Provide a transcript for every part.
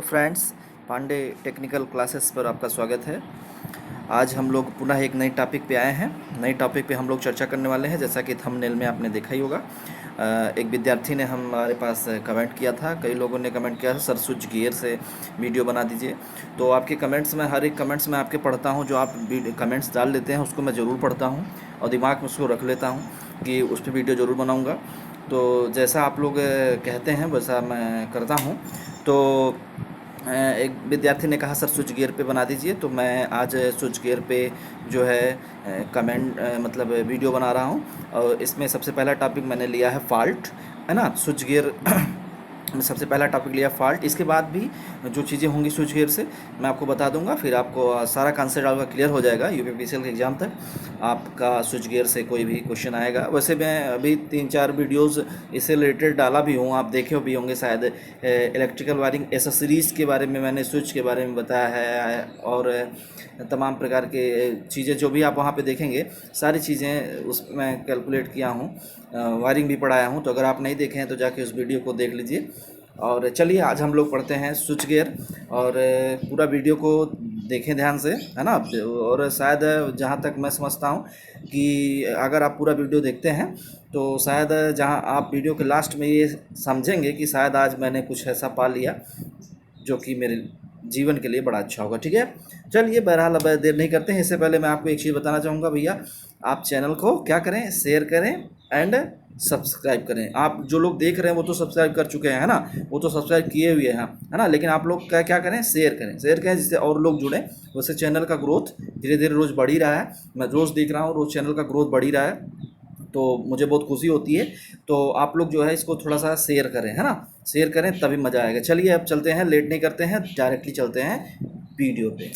Hello friends, Pandey technical classes पर आपका स्वागत है। आज हम लोग पुनः एक नए टॉपिक पे आए हैं। नए टॉपिक पे हम लोग चर्चा करने वाले हैं। जैसा कि थंबनेल में आपने देखा ही होगा, एक विद्यार्थी ने हमारे पास कमेंट किया था, कई लोगों ने कमेंट किया था सर स्विच गियर से वीडियो बना दीजिए। तो आपके कमेंट्स में, हर एक कमेंट्स में आपके पढ़ता हूँ। जो आप कमेंट्स डाल लेते हैं उसको मैं ज़रूर पढ़ता हूँ और दिमाग में उसको रख लेता हूँ कि उस पर वीडियो ज़रूर बनाऊँगा। तो जैसा आप लोग कहते हैं वैसा मैं करता हूँ। तो एक विद्यार्थी ने कहा सर स्विच गियर पे बना दीजिए, तो मैं आज स्विच गियर पे जो है कमेंट मतलब वीडियो बना रहा हूँ। और इसमें सबसे पहला टॉपिक मैंने लिया है फॉल्ट, है ना। स्विच गियर में सबसे पहला टॉपिक लिया फॉल्ट। इसके बाद भी जो चीज़ें होंगी स्विच गियर से मैं आपको बता दूंगा, फिर आपको सारा कॉन्सेप्ट आपका क्लियर हो जाएगा। यूपीपीसीएल के एग्ज़ाम तक आपका स्विच गियर से कोई भी क्वेश्चन आएगा। वैसे मैं अभी 3-4 वीडियोस इससे रिलेटेड डाला भी हूँ, आप देखे भी होंगे शायद। इलेक्ट्रिकल वायरिंग एसेसरीज़ के बारे में मैंने स्विच के बारे में बताया है, और तमाम प्रकार के चीज़ें जो भी आप वहाँ पे देखेंगे सारी चीज़ें उसमें कैलकुलेट किया हूँ। वायरिंग भी पढ़ाया हूँ। तो अगर आप नहीं देखे हैं तो जाके उस वीडियो को देख लीजिए। और चलिए आज हम लोग पढ़ते हैं स्विच गियर, और पूरा वीडियो को देखें ध्यान से, है ना। और शायद जहाँ तक मैं समझता हूँ कि अगर आप पूरा वीडियो देखते हैं तो शायद जहाँ आप वीडियो के लास्ट में ये समझेंगे कि शायद आज मैंने कुछ ऐसा पा लिया जो कि मेरे जीवन के लिए बड़ा अच्छा होगा। ठीक है, चलिए बहरहाल अब देर नहीं करते हैं। इससे पहले मैं आपको एक चीज़ बताना चाहूँगा भैया, आप चैनल को क्या करें, शेयर करें एंड सब्सक्राइब करें। आप जो लोग देख रहे हैं वो तो सब्सक्राइब कर चुके हैं, है ना, वो तो सब्सक्राइब किए हुए हैं, है ना। लेकिन आप लोग क्या क्या करें, शेयर करें, शेयर करें जिससे और लोग जुड़ें। वैसे चैनल का ग्रोथ धीरे धीरे रोज़ बढ़ ही रहा है, मैं रोज़ देख रहा हूँ, रोज़ चैनल का ग्रोथ बढ़ ही रहा है, तो मुझे बहुत खुशी होती है। तो आप लोग जो है इसको थोड़ा सा शेयर करें, है ना, शेयर करें तभी मज़ा आएगा। चलिए अब चलते हैं, लेट नहीं करते हैं, डायरेक्टली चलते हैं वीडियो पे।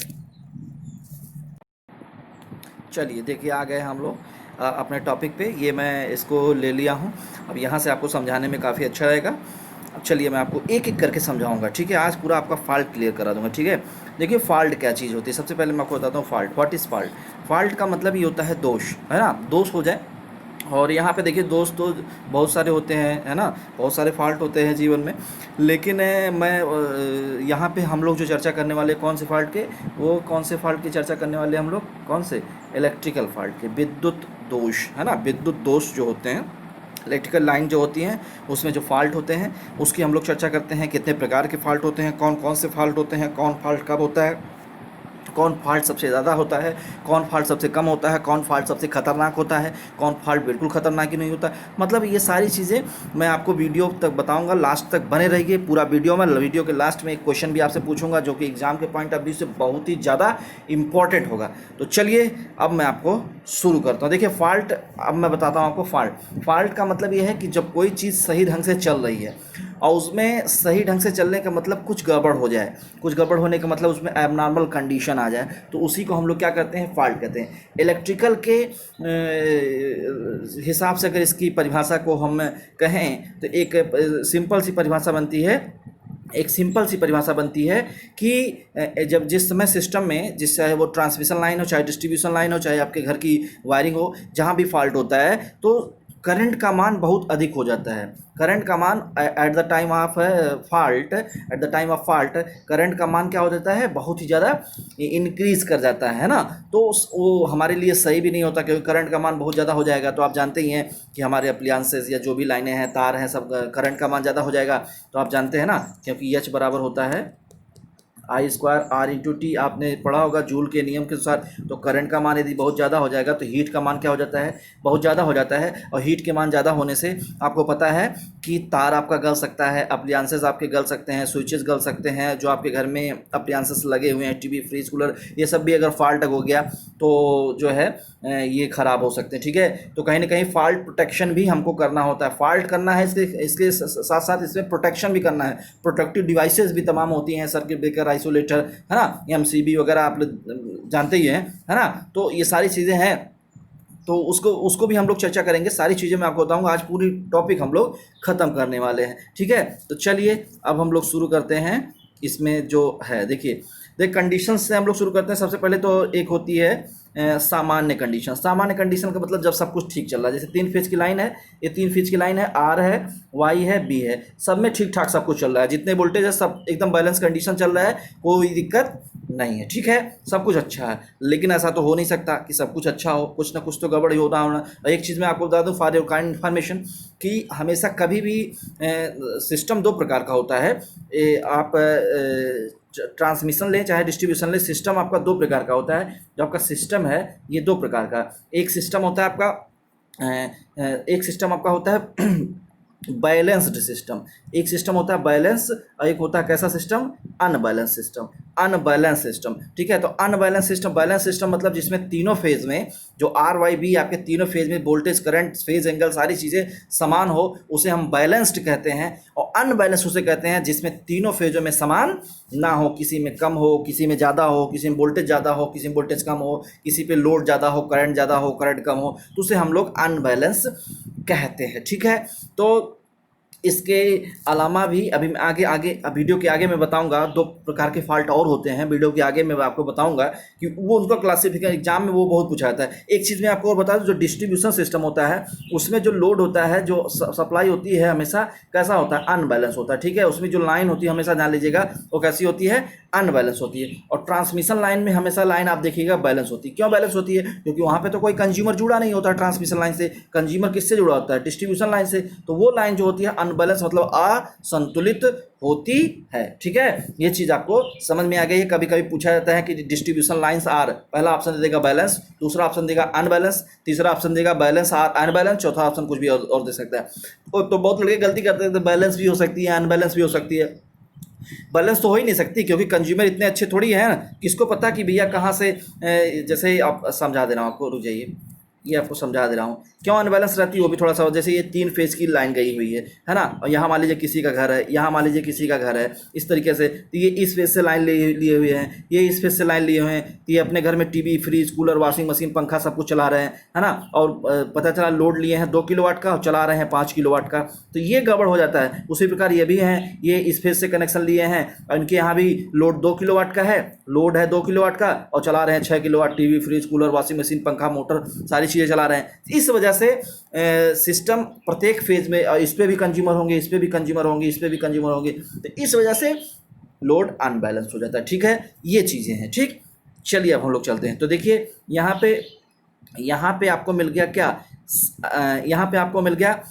चलिए देखिए आ गए हम लोग अपने टॉपिक पे। ये मैं इसको ले लिया हूँ, अब यहाँ से आपको समझाने में काफ़ी अच्छा रहेगा। अब चलिए मैं आपको एक एक करके समझाऊंगा, ठीक है। आज पूरा आपका फॉल्ट क्लियर करा दूंगा, ठीक है। देखिए फॉल्ट क्या चीज़ होती है, सबसे पहले मैं आपको बताता हूँ fault. What is fault? Fault का मतलब ये होता है दोष, है ना, दोष हो जाए। और यहाँ पे देखिए दोस्त तो बहुत सारे होते हैं, है ना, बहुत सारे फॉल्ट होते हैं जीवन में। लेकिन मैं यहाँ पे हम लोग जो चर्चा करने वाले कौन से फॉल्ट के, वो कौन से फॉल्ट की चर्चा करने वाले हम लोग, कौन से, इलेक्ट्रिकल फॉल्ट के, विद्युत दोष, है ना। विद्युत दोष जो होते हैं, इलेक्ट्रिकल लाइन जो होती हैं उसमें जो फॉल्ट होते हैं उसकी हम लोग चर्चा करते हैं। कितने प्रकार के फॉल्ट होते हैं, कौन कौन से फॉल्ट होते हैं, कौन फॉल्ट कब होता है, कौन फॉल्ट सबसे ज़्यादा होता है, कौन फॉल्ट सबसे कम होता है, कौन फॉल्ट सबसे खतरनाक होता है, कौन फॉल्ट बिल्कुल खतरनाक ही नहीं होता। मतलब ये सारी चीज़ें मैं आपको वीडियो तक बताऊंगा, लास्ट तक बने रहिए पूरा वीडियो में। वीडियो के लास्ट में एक क्वेश्चन भी आपसे पूछूंगा जो कि एग्जाम के पॉइंट ऑफ व्यू से बहुत ही ज़्यादा इंपॉर्टेंट होगा। तो चलिए अब मैं आपको शुरू करता हूँ। देखिए फॉल्ट, अब मैं बताता हूँ आपको फॉल्ट। फॉल्ट का मतलब ये है कि जब कोई चीज़ सही ढंग से चल रही है और उसमें सही ढंग से चलने का मतलब कुछ गड़बड़ हो जाए, कुछ गड़बड़ होने का मतलब उसमें एबनॉर्मल कंडीशन आ जाए, तो उसी को हम लोग क्या कहते हैं, फॉल्ट कहते हैं। इलेक्ट्रिकल के हिसाब से अगर इसकी परिभाषा को हम कहें तो एक सिंपल सी परिभाषा बनती है, एक सिंपल सी परिभाषा बनती है कि जब जिस समय सिस्टम में, जिस चाहे वो ट्रांसमिशन लाइन हो, चाहे डिस्ट्रीब्यूशन लाइन हो, चाहे आपके घर की वायरिंग हो, जहाँ भी फॉल्ट होता है तो करंट का मान बहुत अधिक हो जाता है। करंट का मान at the time of fault, at the time of fault current का मान क्या हो जाता है, बहुत ही ज़्यादा इंक्रीज कर जाता है ना। तो वो हमारे लिए सही भी नहीं होता, क्योंकि करंट का मान बहुत ज़्यादा हो जाएगा तो आप जानते ही हैं कि हमारे अप्लायंसेस या जो भी लाइनें हैं, तार हैं, सब करंट का मान ज़्यादा हो जाएगा। तो आप जानते हैं ना, क्योंकि एच बराबर होता है I²R×T, आपने पढ़ा होगा जूल के नियम के अनुसार। तो करंट का मान यदि बहुत ज़्यादा हो जाएगा तो हीट का मान क्या हो जाता है, बहुत ज़्यादा हो जाता है। और हीट के मान ज़्यादा होने से आपको पता है कि तार आपका गल सकता है, अप्लायंसेस आपके गल सकते हैं, स्विचेस गल सकते हैं, जो आपके घर में अप्लायंसेस लगे हुए हैं, टीवी, फ्रिज, कूलर, ये सब भी अगर फॉल्ट हो गया तो जो है ये ख़राब हो सकते हैं, ठीक है। तो कहीं ना कहीं फॉल्ट प्रोटेक्शन भी हमको करना होता है, फॉल्ट करना है, इसके साथ साथ इसमें प्रोटेक्शन भी करना है। प्रोटेक्टिव डिवाइसेस भी तमाम होती हैं, सर्किट ब्रेकर, आइसोलेटर, है ना, एमसीबी वगैरह आप जानते ही हैं, है ना। तो ये सारी चीज़ें हैं, तो उसको उसको भी हम लोग चर्चा करेंगे। सारी चीज़ें मैं आपको बताऊंगा, आज पूरी टॉपिक हम लोग ख़त्म करने वाले हैं, ठीक है। तो चलिए अब हम लोग शुरू करते हैं इसमें जो है देखिए, कंडीशन से हम लोग शुरू करते हैं। सबसे पहले तो एक होती है सामान्य कंडीशन। सामान्य कंडीशन का मतलब जब सब कुछ ठीक चल रहा है, जैसे 3 फेज की लाइन है, ये 3 फेज की लाइन है, आर है, वाई है, बी है, सब में ठीक ठाक सब कुछ चल रहा है, जितने वोल्टेज है सब एकदम बैलेंस कंडीशन चल रहा है, कोई दिक्कत नहीं है, ठीक है, सब कुछ अच्छा है। लेकिन ऐसा तो हो नहीं सकता कि सब कुछ अच्छा हो, कुछ ना कुछ तो गड़बड़ ही होता होना। एक चीज़ मैं आपको बता दूं फॉर योर काइंड इन्फॉर्मेशन, कि हमेशा कभी भी सिस्टम दो प्रकार का होता है। आप ट्रांसमिशन लें चाहे डिस्ट्रीब्यूशन लें, सिस्टम आपका दो प्रकार का होता है। जो आपका सिस्टम है ये दो प्रकार का, एक सिस्टम होता है आपका एक सिस्टम आपका होता है बैलेंस्ड सिस्टम, एक सिस्टम होता है बैलेंस, और एक होता है कैसा system, unbalance system. Unbalance system, ठीक है। तो अनबैलेंस सिस्टम, बैलेंस सिस्टम मतलब जिसमें तीनों फेज में जो आर वाई बी आपके तीनों फेज में वोल्टेज करंट फेज एंगल सारी चीज़ें समान हो, उसे हम बैलेंस्ड कहते हैं। और अनबैलेंस उसे कहते हैं जिसमें तीनों फेजों में समान ना हो, किसी में कम हो, किसी में ज़्यादा हो, किसी में वोल्टेज ज़्यादा हो, किसी में वोल्टेज कम हो, किसी पे लोड ज़्यादा हो, करंट ज़्यादा हो, करंट कम हो, तो उसे हम लोग अनबैलेंस कहते हैं, ठीक है। तो इसके अलावा भी अभी मैं आगे आगे वीडियो के आगे मैं बताऊंगा, दो प्रकार के फॉल्ट और होते हैं, वीडियो के आगे मैं आपको बताऊंगा कि वो उनका क्लासिफिकेशन एग्जाम में वो बहुत पूछा जाता है। एक चीज़ मैं आपको और बता दूं, जो डिस्ट्रीब्यूशन सिस्टम होता है उसमें जो लोड होता है, जो सप्लाई होती है, हमेशा कैसा होता है, अनबैलेंस होता है, ठीक है। उसमें जो लाइन होती है हमेशा जान लीजिएगा वो कैसी होती है, अनबैलेंस होती है। और ट्रांसमिशन लाइन में हमेशा लाइन आप देखिएगा बैलेंस होती है। क्यों बैलेंस होती है? क्योंकि वहाँ पे तो कोई कंज्यूमर जुड़ा नहीं होता ट्रांसमिशन लाइन से। कंज्यूमर किससे जुड़ा होता है? डिस्ट्रीब्यूशन लाइन से। तो वो लाइन जो होती है अनबैलेंस मतलब असंतुलित होती है, ठीक है। ये चीज़ आपको समझ में आ गई है। कभी कभी पूछा जाता है कि डिस्ट्रीब्यूशन लाइंस आर, पहला ऑप्शन देगा बैलेंस, दूसरा ऑप्शन देगा अनबैलेंस, तीसरा ऑप्शन देगा बैलेंस आर अनबैलेंस, चौथा ऑप्शन कुछ भी और दे सकता है। तो बहुत लड़के गलती करते हैं, तो बैलेंस भी हो सकती है, अनबैलेंस भी हो सकती है। बैलेंस तो हो ही नहीं सकती, क्योंकि कंज्यूमर इतने अच्छे थोड़ी है ना, किसको पता कि भैया कहाँ से जैसे आप समझा दे रहा हूँ आपको, रुक जाइए, ये आपको समझा दे रहा हूँ क्यों अनबैलेंस रहती है वो भी थोड़ा सा। जैसे ये 3 फेज की लाइन गई हुई है ना, और यहाँ मान लीजिए किसी का घर है, यहाँ मान लीजिए किसी का घर है, इस तरीके से। तो ये इस फेज से लाइन लिए हुए हैं, ये इस फेज से लाइन लिए हुए हैं, तो ये अपने घर में TV, fridge, cooler, washing machine, पंखा सब कुछ चला रहे हैं, है ना। और पता चला लोड लिए हैं 2 किलोवाट का और चला रहे हैं 5 किलोवाट का, तो ये गड़बड़ हो जाता है। उसी प्रकार ये भी हैं, ये इस फेज से कनेक्शन लिए हैं और इनके यहाँ भी लोड 2 किलोवाट का है, लोड है 2 किलोवाट का, और चला रहे हैं 6 kilowatt, TV, fridge, cooler, washing machine, पंखा, मोटर, सारी चीज़ें चला रहे हैं। इस वजह से सिस्टम प्रत्येक फेज में इस पे भी कंज्यूमर होंगे, इस पे भी कंज्यूमर होंगे, इस पे भी कंज्यूमर होंगे, तो इस वजह से लोड अनबैलेंस हो जाता है, ठीक है। ये चीज़ें हैं, ठीक। चलिए अब हम लोग चलते हैं। तो देखिए यहाँ पे आपको मिल गया क्या, यहाँ पे आपको मिल गया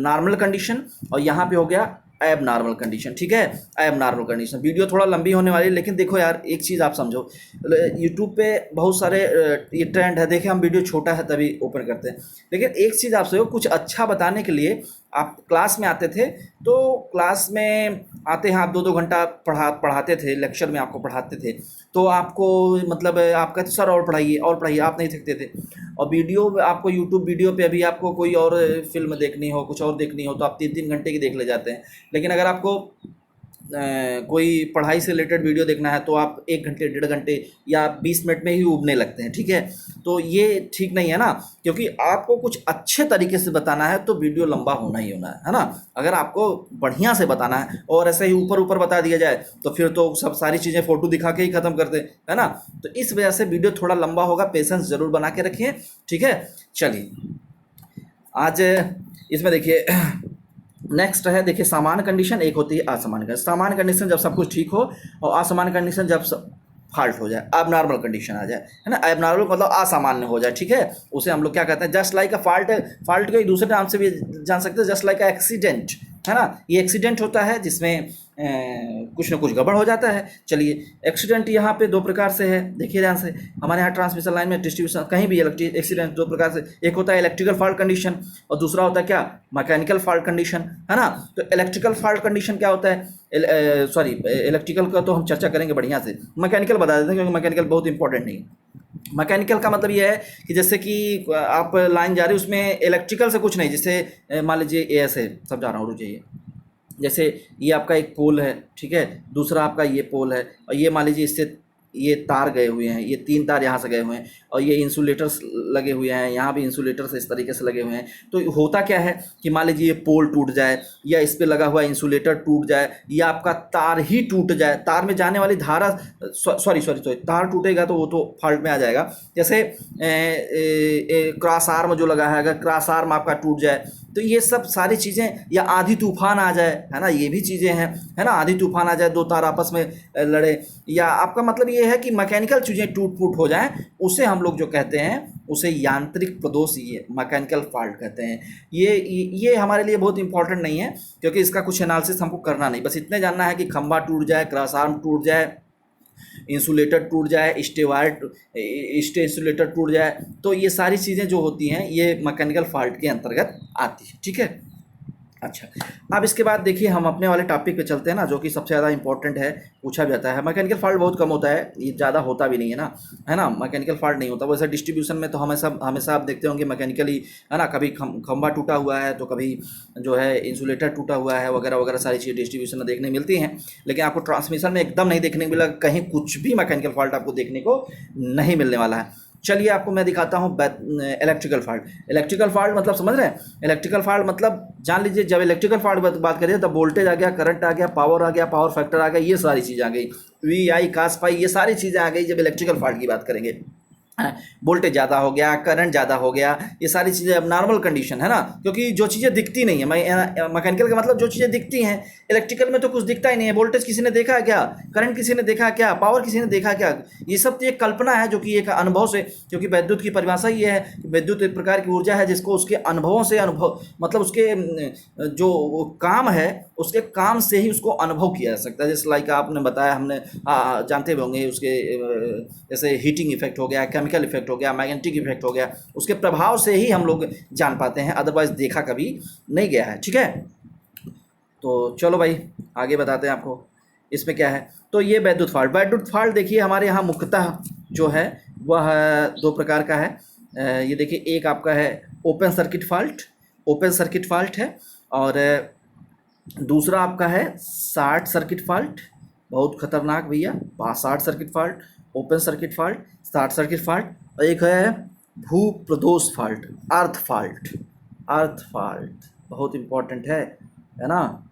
नॉर्मल कंडीशन, और यहाँ पे हो गया एब नॉर्मल कंडीशन, ठीक है। एब नॉर्मल कंडीशन। वीडियो थोड़ा लंबी होने वाली है, लेकिन देखो यार एक चीज़ आप समझो, यूट्यूब पे बहुत सारे ये ट्रेंड है, देखें हम वीडियो छोटा है तभी ओपन करते हैं, लेकिन एक चीज़ आप समझो, कुछ अच्छा बताने के लिए आप क्लास में आते थे, तो क्लास में आते हैं आप 2-2 घंटा पढ़ाते थे, लेक्चर में आपको पढ़ाते थे, तो आपको मतलब आप कहते सर और पढ़ाइए, आप नहीं थकते थे। और वीडियो आपको यूट्यूब वीडियो पे अभी आपको कोई और फिल्म देखनी हो, कुछ और देखनी हो, तो आप 3-3 घंटे की देख ले जाते हैं। लेकिन अगर आपको कोई पढ़ाई से रिलेटेड वीडियो देखना है तो आप 1 घंटे, 1.5 घंटे या 20 मिनट में ही उबने लगते हैं, ठीक है। तो ये ठीक नहीं है ना, क्योंकि आपको कुछ अच्छे तरीके से बताना है तो वीडियो लंबा होना ही होना है ना। अगर आपको बढ़िया से बताना है और ऐसे ही ऊपर ऊपर बता दिया जाए तो फिर तो सब सारी चीज़ें फ़ोटो दिखा के ही ख़त्म करते हैं, है ना। तो इस वजह से वीडियो थोड़ा लंबा होगा, पेशेंस ज़रूर बना के रखिए, ठीक है। चलिए आज इसमें देखिए नेक्स्ट है, देखिए सामान्य कंडीशन, एक होती है असामान्य कंडीशन। सामान्य कंडीशन जब सब कुछ ठीक हो, और असामान्य कंडीशन जब फॉल्ट हो जाए, अब नॉर्मल कंडीशन आ जाए, है ना। अब नॉर्मल मतलब असामान्य हो जाए, ठीक है। उसे हम लोग क्या कहते हैं, just like a fault. Fault को एक दूसरे नाम से भी जान सकते हैं, जस्ट लाइक अ एक्सीडेंट, है ना। ये एक्सीडेंट होता है जिसमें कुछ ना कुछ गड़बड़ हो जाता है। चलिए एक्सीडेंट यहाँ पे 2 प्रकार से है, देखिए ध्यान से। हमारे यहाँ ट्रांसमिशन लाइन में, डिस्ट्रीब्यूशन, कहीं भी एक्सीडेंट 2 प्रकार से, एक होता है इलेक्ट्रिकल फॉल्ट कंडीशन और दूसरा होता है क्या, मैकेनिकल फॉल्ट कंडीशन, है ना। तो इलेक्ट्रिकल फॉल्ट कंडीशन क्या होता है, सॉरी इलेक्ट्रिकल का तो हम चर्चा करेंगे बढ़िया से, मैकेनिकल बता देते हैं क्योंकि मैकेनिकल बहुत इंपॉर्टेंट नहीं है। मैकेनिकल का मतलब ये है कि जैसे कि आप लाइन जा रही है, उसमें इलेक्ट्रिकल से कुछ नहीं, जैसे मान लीजिए ऐसे समझा रहा हूँ, रुक जाइए। जैसे ये आपका एक पोल है, ठीक है, दूसरा आपका ये पोल है, और ये मान लीजिए इससे ये तार गए हुए हैं, ये 3 तार यहाँ से गए हुए हैं, और ये इंसुलेटर्स लगे हुए हैं, यहाँ भी इंसुलेटर्स इस तरीके से लगे हुए हैं। तो होता क्या है कि मान लीजिए ये पोल टूट जाए, या इस पे लगा हुआ इंसुलेटर टूट जाए, या आपका तार ही टूट जाए, तार में जाने वाली धारा, सॉरी सॉरी सॉरी, तार टूटेगा तो वो तो फॉल्ट में आ जाएगा। जैसे क्रॉस आर्म जो लगा है, अगर क्रॉस आर्म आपका टूट जाए, तो ये सब सारी चीज़ें, या आधी तूफान आ जाए, है ना, ये भी चीज़ें हैं, है ना, आधी तूफान आ जाए, 2 तार आपस में लड़े, या आपका मतलब ये है कि मैकेनिकल चीज़ें टूट फूट हो जाएं, उसे हम लोग जो कहते हैं उसे यांत्रिक प्रदोष, ये मैकेनिकल फॉल्ट कहते हैं। ये हमारे लिए बहुत इंपॉर्टेंट नहीं है, क्योंकि इसका कुछ एनालिसिस हमको करना नहीं, बस इतने जानना है कि खंभा टूट जाए, क्रॉस आर्म टूट जाए, इंसुलेटर टूट जाए, स्टे वायर, स्टे इंसुलेटर टूट जाए, तो ये सारी चीज़ें जो होती हैं ये मैकेनिकल फॉल्ट के अंतर्गत आती है। ठीक है, अच्छा, अब इसके बाद देखिए हम अपने वाले टॉपिक पे चलते हैं ना, जो कि सबसे ज़्यादा इंपॉर्टेंट है, पूछा भी जाता है। मैकेनिकल फॉल्ट बहुत कम होता है, ये ज़्यादा होता भी नहीं है ना, है ना, मैकेनिकल फॉल्ट नहीं होता। वैसे डिस्ट्रीब्यूशन में तो हमेशा हमेशा आप देखते होंगे मैकेनिकली, है ना, कभी खंभा टूटा हुआ है, तो कभी जो है इंसुलेटर टूटा हुआ है, वगैरह वगैरह सारी चीज़ें डिस्ट्रीब्यूशन में देखने मिलती हैं। लेकिन आपको ट्रांसमिशन में एकदम नहीं देखने को मिला, कहीं कुछ भी मैकेनिकल फॉल्ट आपको देखने को नहीं मिलने वाला है। चलिए आपको मैं दिखाता हूँ इलेक्ट्रिकल फॉल्ट। इलेक्ट्रिकल फॉल्ट मतलब समझ रहे हैं? इलेक्ट्रिकल फॉल्ट मतलब जान लीजिए, जब इलेक्ट्रिकल फॉल्ट बात करिए तब वोल्टेज आ गया, करंट आ गया, पावर आ गया, पावर फैक्टर आ गया, ये सारी चीज़ें आ गई, वी आई कास पाई, ये सारी चीज़ें आ गई जब इलेक्ट्रिकल फॉल्ट की बात करेंगे। वोल्टेज ज़्यादा हो गया, करंट ज़्यादा हो गया, ये सारी चीज़ें अब नॉर्मल कंडीशन है ना, क्योंकि जो चीज़ें दिखती नहीं है, मैकेनिकल का मतलब जो चीज़ें दिखती हैं, इलेक्ट्रिकल में तो कुछ दिखता ही नहीं है। वोल्टेज किसी ने देखा क्या? करंट किसी ने देखा क्या? पावर किसी ने देखा क्या? ये सब तो एक कल्पना है, जो कि एक अनुभव से, क्योंकि विद्युत की परिभाषा ये है कि विद्युत एक प्रकार की ऊर्जा है जिसको उसके अनुभवों से, अनुभव मतलब उसके जो काम है, उसके काम से ही उसको अनुभव किया जा सकता है। जैसे लाइक आपने बताया, हमने जानते भी होंगे उसके जैसे हीटिंग इफेक्ट हो गया, केमिकल इफेक्ट हो गया, मैग्नेटिक इफेक्ट हो गया, उसके प्रभाव से ही हम लोग जान पाते हैं, अदरवाइज देखा कभी नहीं गया है। ठीक है, तो चलो भाई आगे बताते हैं आपको इसमें क्या है। तो ये विद्युत फॉल्ट देखिए हमारे यहाँ मुख्यतः जो है वह 2 प्रकार का है। ये देखिए, एक आपका है ओपन सर्किट फॉल्ट है, और दूसरा आपका है शॉर्ट सर्किट फॉल्ट। बहुत खतरनाक भैया, short circuit fault, open circuit fault, short circuit fault, और एक है भू प्रदोष फॉल्ट, अर्थ फॉल्ट बहुत इम्पोर्टेंट है ना,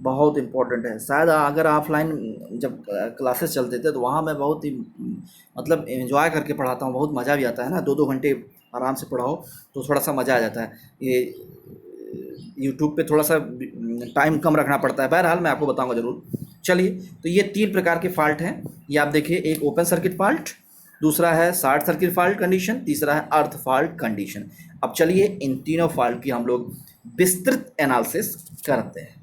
बहुत इम्पोर्टेंट है। शायद अगर ऑफलाइन जब क्लासेस चलते थे तो वहाँ मैं बहुत ही मतलब एंजॉय करके पढ़ाता हूँ, बहुत मज़ा भी आता है ना, 2-2 घंटे आराम से पढ़ाओ तो थोड़ा सा मज़ा आ जाता है। ये यूट्यूब पे थोड़ा सा टाइम कम रखना पड़ता है, बहरहाल मैं आपको बताऊंगा ज़रूर। चलिए, तो ये 3 प्रकार के फॉल्ट हैं, ये आप देखिए, एक ओपन सर्किट फॉल्ट, दूसरा है शॉर्ट सर्किट फॉल्ट कंडीशन, तीसरा है अर्थ फॉल्ट कंडीशन। अब चलिए इन तीनों फॉल्ट की हम लोग विस्तृत एनालिसिस करते हैं।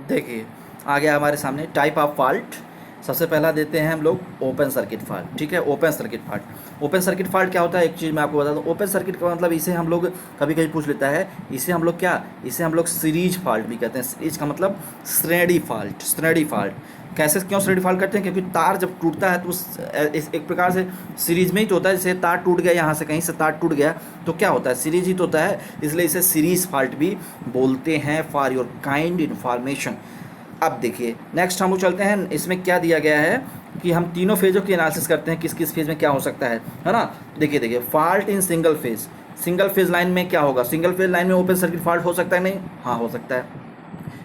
देखिए आ गया हमारे सामने टाइप ऑफ फॉल्ट। सबसे पहला देते हैं हम लोग ओपन सर्किट फॉल्ट। ठीक है, ओपन सर्किट फॉल्ट क्या होता है, एक चीज़ मैं आपको बता दूं, ओपन सर्किट का मतलब इसे हम लोग कभी कभी पूछ लेता है, इसे हम लोग सीरीज फॉल्ट भी कहते हैं। सीरीज का मतलब श्रेणी फॉल्ट। कैसे, क्यों श्रेणी फॉल्ट करते हैं? क्योंकि तार जब टूटता है तो एक प्रकार से सीरीज में ही तो होता है। जैसे तार टूट गया, यहाँ से कहीं से तार टूट गया तो क्या होता है, सीरीज ही तो होता है, इसलिए इसे सीरीज फॉल्ट भी बोलते हैं। For your kind information. अब देखिए नेक्स्ट हम लोग चलते हैं, इसमें क्या दिया गया है कि हम तीनों फेजों की एनालिसिस करते हैं, किस किस फेज में क्या हो सकता है ना। देखिए fault in single phase line में क्या होगा, सिंगल फेज लाइन में ओपन सर्किट फॉल्ट हो सकता है नहीं? हाँ, हो सकता है।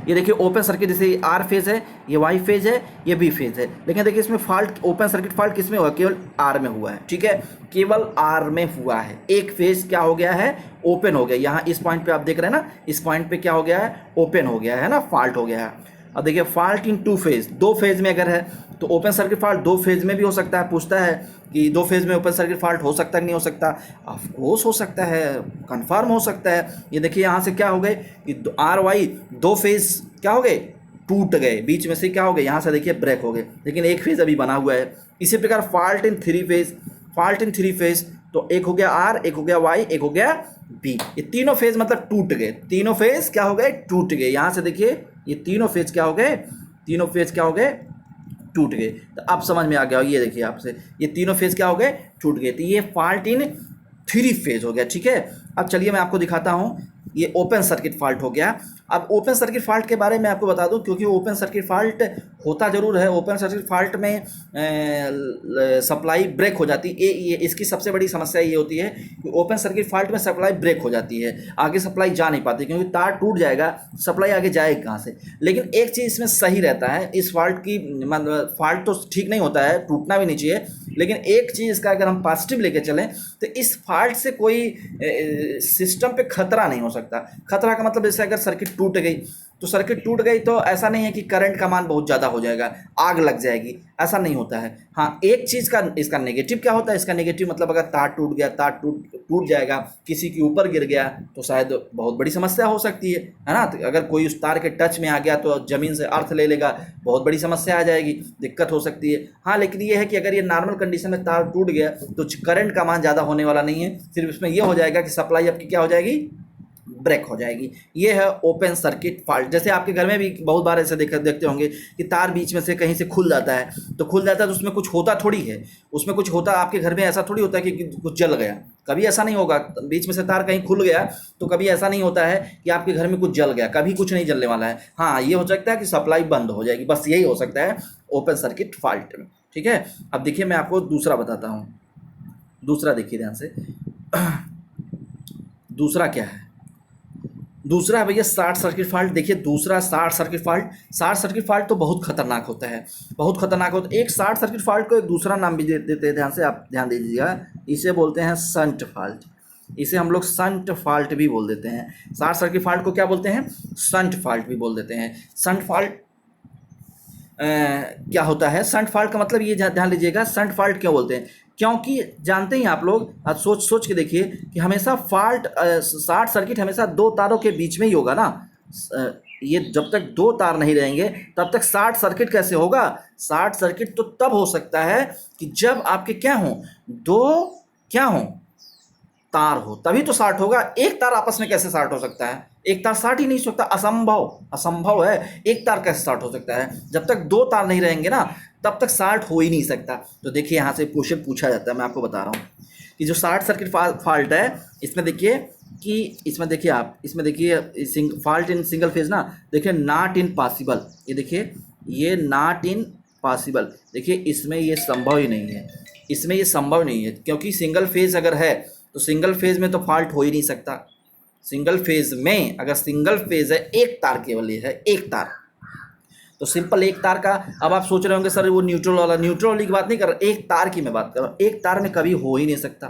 ये देखिए ओपन सर्किट, जैसे आर फेज है, ये वाई फेज है, ये बी फेज है, लेकिन देखिए इसमें फॉल्ट, ओपन सर्किट फॉल्ट किस में हुआ? केवल आर में हुआ है। ठीक है, केवल आर में हुआ है। एक फेज क्या हो गया है, ओपन हो गया। यहाँ इस पॉइंट पे आप देख रहे हैं ना, इस पॉइंट पे क्या हो गया है, ओपन हो गया है ना, फॉल्ट हो गया है। अब देखिए फॉल्ट इन 2 फेज, 2 फेज में अगर है तो ओपन सर्किट फॉल्ट 2 फेज में भी हो सकता है। पूछता है कि 2 फेज में ओपन सर्किट फॉल्ट हो सकता है कि नहीं हो सकता? ऑफ कोर्स हो सकता है, कंफर्म हो सकता है। ये देखिए यहाँ से क्या हो गए कि आर वाई 2 फेज क्या हो गए, टूट गए, बीच में से क्या हो गए, यहाँ से देखिए ब्रेक हो गए, लेकिन एक फेज अभी बना हुआ है। इसी प्रकार फॉल्ट इन 3 फेज, तो एक हो गया आर, एक हो गया वाई, एक हो गया बी, ये तीनों फेज मतलब टूट गए। तीनों फेज क्या हो गए, टूट गए। यहाँ से देखिए ये तीनों फेज क्या हो गए, टूट गए। तो अब समझ में आ गया, ये देखिए आपसे, ये तीनों फेज क्या हो गए, टूट गए। तो ये फॉल्ट इन 3 फेज हो गया। ठीक है, अब चलिए मैं आपको दिखाता हूँ, ये ओपन सर्किट फॉल्ट हो गया। अब ओपन सर्किट फॉल्ट के बारे में आपको बता दूं, क्योंकि ओपन सर्किट फॉल्ट होता ज़रूर है। ओपन सर्किट फॉल्ट में सप्लाई ब्रेक हो जाती है। ये इसकी सबसे बड़ी समस्या ये होती है कि ओपन सर्किट फॉल्ट में सप्लाई ब्रेक हो जाती है, आगे सप्लाई जा नहीं पाती, क्योंकि तार टूट जाएगा, सप्लाई आगे जाएगी कहाँ से। लेकिन एक चीज़ इसमें सही रहता है, इस फॉल्ट की फॉल्ट तो ठीक नहीं होता है, टूटना भी नहीं चाहिए, लेकिन एक चीज़ इसका अगर हम पॉजिटिव लेके चलें तो इस फॉल्ट से कोई सिस्टम पे खतरा नहीं हो सकता। खतरा का मतलब जैसे अगर सर्किट टूट गई, तो सर्किट टूट गई तो ऐसा नहीं है कि करंट का मान बहुत ज़्यादा हो जाएगा, आग लग जाएगी, ऐसा नहीं होता है। हाँ, एक चीज़ का इसका नेगेटिव क्या होता है, इसका नेगेटिव मतलब अगर तार टूट गया, तार टूट जाएगा, किसी के ऊपर गिर गया तो शायद बहुत बड़ी समस्या हो सकती है ना। तो अगर कोई उस तार के टच में आ गया तो ज़मीन से अर्थ ले लेगा, बहुत बड़ी समस्या आ जाएगी, दिक्कत हो सकती है। हाँ, लेकिन ये है कि अगर ये नॉर्मल कंडीशन में तार टूट गया तो करंट का मान ज़्यादा होने वाला नहीं है, सिर्फ इसमें यह हो जाएगा कि सप्लाई आपकी क्या हो जाएगी, ब्रेक हो जाएगी। ये है ओपन सर्किट फॉल्ट। जैसे आपके घर में भी बहुत बार ऐसे देखते होंगे कि तार बीच में से कहीं से खुल जाता है, तो खुल जाता है तो उसमें कुछ होता थोड़ी है, उसमें कुछ होता, आपके घर में ऐसा थोड़ी होता है कि कुछ जल गया, कभी ऐसा नहीं होगा। बीच में से तार कहीं खुल गया तो कभी ऐसा नहीं होता है कि आपके घर में कुछ जल गया, कभी कुछ नहीं जलने वाला है। हाँ, ये हो सकता है कि सप्लाई बंद हो जाएगी, बस यही हो सकता है ओपन सर्किट फॉल्ट में। ठीक है, अब देखिए मैं आपको दूसरा बताता हूँ। दूसरा देखिए ध्यान से, दूसरा क्या है, दूसरा है भैया शॉर्ट सर्किट फॉल्ट। देखिए दूसरा short circuit fault, short circuit fault तो बहुत खतरनाक होता है, बहुत खतरनाक होता है। एक शॉर्ट सर्किट फॉल्ट को एक दूसरा नाम भी देते हैं, ध्यान से आप ध्यान दीजिएगा, इसे बोलते हैं शंट फॉल्ट। इसे हम लोग शंट फॉल्ट भी बोल देते हैं। शॉर्ट सर्किट फॉल्ट को क्या बोलते हैं, शंट फॉल्ट भी बोल देते हैं। शंट फॉल्ट क्या होता है, शंट फॉल्ट का मतलब ये ध्यान लीजिएगा, शंट फॉल्ट क्यों बोलते हैं, क्योंकि जानते हैं आप लोग, आज सोच के देखिए कि हमेशा फॉल्ट, शॉर्ट सर्किट हमेशा दो तारों के बीच में ही होगा ना। ये जब तक दो तार नहीं रहेंगे तब तक शॉर्ट सर्किट कैसे होगा। शॉर्ट सर्किट तो तब हो सकता है कि जब आपके क्या हो, दो क्या हो, तार हो, तभी तो शॉर्ट होगा। एक तार आपस में कैसे शॉर्ट हो सकता है, एक तार शॉर्ट ही नहीं हो सकता, असंभव, असंभव है। एक तार कैसे शॉर्ट हो सकता है, जब तक दो तार नहीं रहेंगे ना तब तक शॉर्ट हो ही नहीं सकता। तो देखिए यहाँ से क्वेश्चन पूछा जाता है, मैं आपको बता रहा हूँ कि जो शॉर्ट सर्किट फॉल्ट है, इसमें देखिए कि इसमें देखिए आप, इसमें देखिए फॉल्ट इन सिंगल फेज ना, देखिए नॉट इन पॉसिबल, ये देखिए ये नॉट इन पॉसिबल, देखिए इसमें ये संभव ही नहीं है, इसमें ये संभव नहीं है, क्योंकि सिंगल फेज अगर है तो सिंगल फेज में तो फॉल्ट हो ही नहीं सकता। सिंगल फेज में अगर सिंगल फेज है, एक तार केवल ये है, एक तार, तो सिंपल एक तार का। अब आप सोच रहे होंगे सर वो न्यूट्रल वाला, न्यूट्रल वाली की बात नहीं कर रहा, एक तार की मैं बात कर रहा हूँ। एक तार में कभी हो ही नहीं सकता,